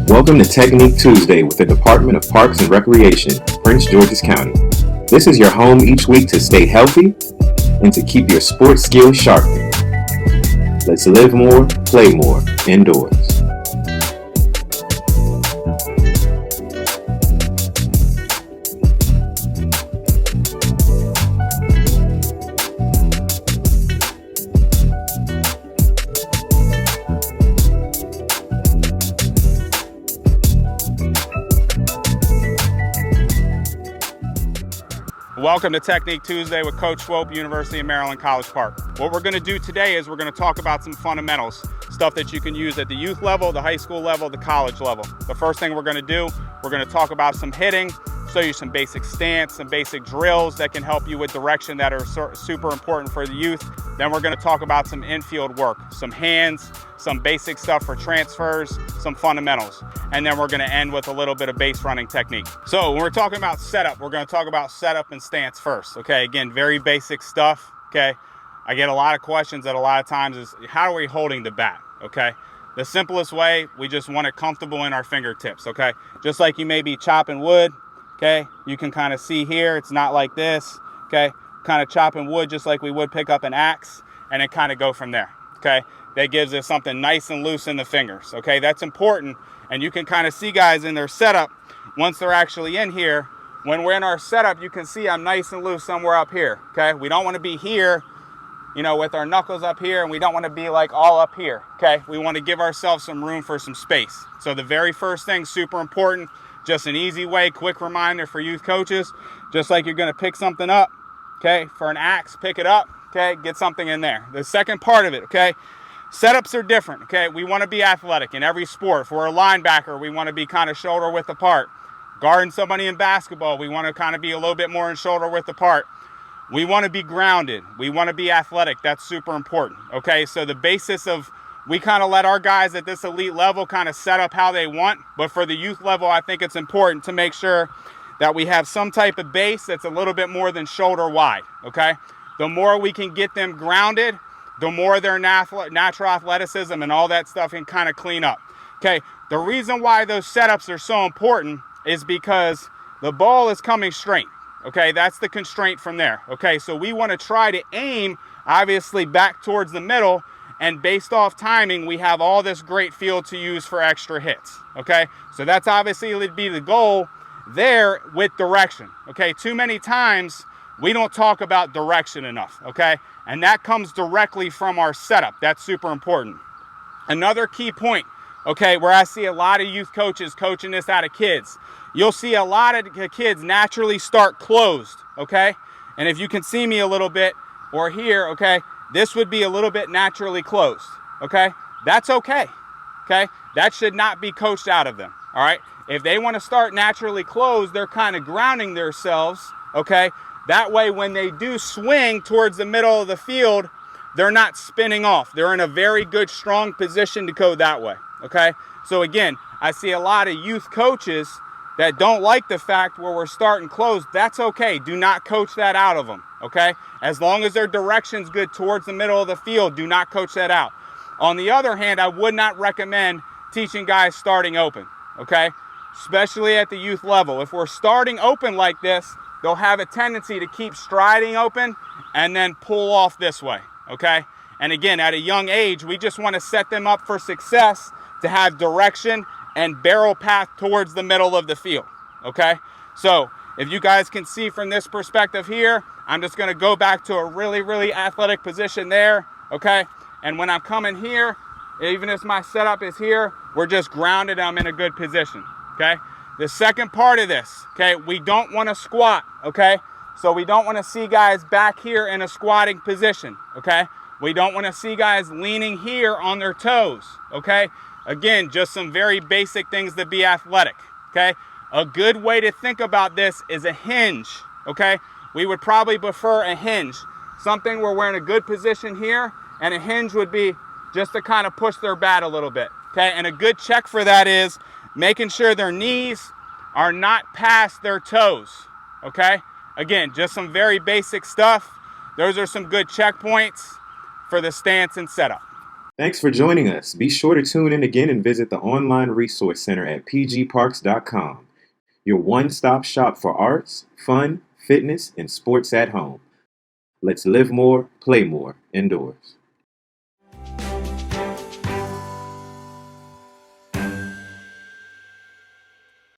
Welcome to Technique Tuesday with the Department of Parks and Recreation, Prince George's County. This is your home each week to stay healthy and to keep your sports skills sharpened. Let's live more, play more, indoors. Welcome to Technique Tuesday with Coach Swope, University of Maryland, College Park. What we're going to do today is we're going to talk about some fundamentals, stuff that you can use at the youth level, the high school level, the college level. The first thing we're going to do, we're going to talk about some hitting, show you some basic stance, some basic drills that can help you with direction that are super important for the youth. Then we're going to talk about some infield work, some hands, some basic stuff for transfers, some fundamentals. And then we're going to end with a little bit of base running technique. So when we're talking about setup, we're going to talk about setup and stance first. Okay, again, very basic stuff. Okay, I get a lot of questions that a lot of times is, how are we holding the bat? Okay, the simplest way, we just want it comfortable in our fingertips. Okay, just like you may be chopping wood. Okay, you can kind of see here, it's not like this. Okay, kind of chopping wood just like we would pick up an axe and then kind of go from there. Okay, that gives us something nice and loose in the fingers. Okay, that's important. And you can kind of see guys in their setup, once they're actually in here, when we're in our setup, you can see I'm nice and loose somewhere up here. Okay, we don't want to be here, you know, with our knuckles up here, and we don't want to be like all up here. Okay, we want to give ourselves some room for some space. So the very first thing, super important, just an easy way, quick reminder for youth coaches, just like you're going to pick something up, okay, for an axe, pick it up, okay, get something in there. The second part of it, okay, setups are different, okay? We want to be athletic in every sport. If we're a linebacker, we want to be kind of shoulder width apart. Guarding somebody in basketball, we want to kind of be a little bit more in shoulder width apart. We want to be grounded. We want to be athletic. That's super important, okay? So the basis of, we kind of let our guys at this elite level kind of set up how they want. But for the youth level, I think it's important to make sure that we have some type of base that's a little bit more than shoulder wide, okay? The more we can get them grounded, the more their natural athleticism and all that stuff can kind of clean up. Okay, the reason why those setups are so important is because the ball is coming straight. Okay, that's the constraint from there. Okay, so we want to try to aim, obviously, back towards the middle, and based off timing, we have all this great field to use for extra hits. Okay, so that's obviously would be the goal there with direction. Okay, too many times we don't talk about direction enough. Okay, and that comes directly from our setup. That's super important. Another key point, okay, where I see a lot of youth coaches coaching this out of kids, you'll see a lot of kids naturally start closed, okay? And if you can see me a little bit or here, okay, this would be a little bit naturally closed, okay? That's okay, okay? That should not be coached out of them, all right? If they want to start naturally closed, they're kind of grounding themselves, okay? That way, when they do swing towards the middle of the field, they're not spinning off. They're in a very good, strong position to go that way, okay? So again, I see a lot of youth coaches that don't like the fact where we're starting closed. That's okay. Do not coach that out of them, okay? As long as their direction's good towards the middle of the field, do not coach that out. On the other hand, I would not recommend teaching guys starting open, okay? Especially at the youth level. If we're starting open like this, they'll have a tendency to keep striding open and then pull off this way, okay? And again, at a young age, we just want to set them up for success to have direction and barrel path towards the middle of the field, okay? So if you guys can see from this perspective here, I'm just going to go back to a really, really athletic position there, okay? And when I'm coming here, even if my setup is here, we're just grounded, I'm in a good position, okay? The second part of this, okay, we don't want to squat, okay? So we don't want to see guys back here in a squatting position, okay? We don't want to see guys leaning here on their toes, okay? Again, just some very basic things to be athletic, okay? A good way to think about this is a hinge, okay? We would probably prefer a hinge, something where we're in a good position here, and a hinge would be just to kind of push their bat a little bit, okay? And a good check for that is making sure their knees are not past their toes, okay? Again, just some very basic stuff. Those are some good checkpoints for the stance and setup. Thanks for joining us. Be sure to tune in again and visit the online resource center at pgparks.com, your one-stop shop for arts, fun, fitness, and sports at home. Let's live more, play more indoors.